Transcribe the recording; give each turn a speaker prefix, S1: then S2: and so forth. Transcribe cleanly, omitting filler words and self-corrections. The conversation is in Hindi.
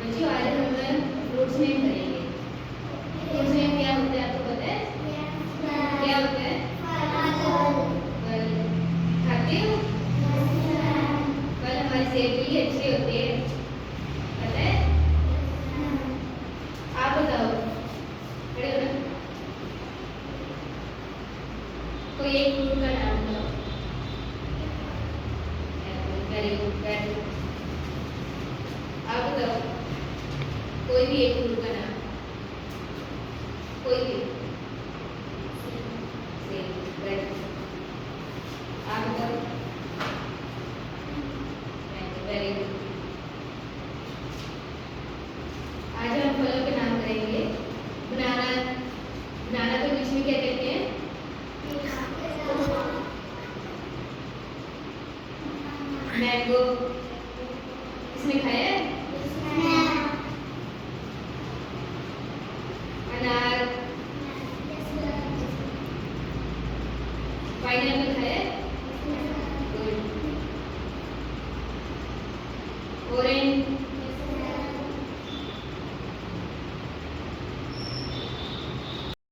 S1: बच्चों आज हम फ्रूट्स नेम करेंगे। फ्रूट्स नेम क्या होता है आपको पता है? क्या होता है? फल। खाते हो? फल हमारी सेहत के लिए अच्छे होते हैं, पता है? आप बताओ, खड़े हो ना? कोई एक फ्रूट का नाम बताओ। Very good, very good. आप बताओ कोई भी एक फ्रूट का नाम, कोई भी। Very good. आप बताओ। Very good. आज हम फलों के नाम करेंगे। बनाना, बनाना को इंग्लिश में क्या कहते हैं? मैंगो, इसने खाया है? अनार, पाइनएप्पल खाया है?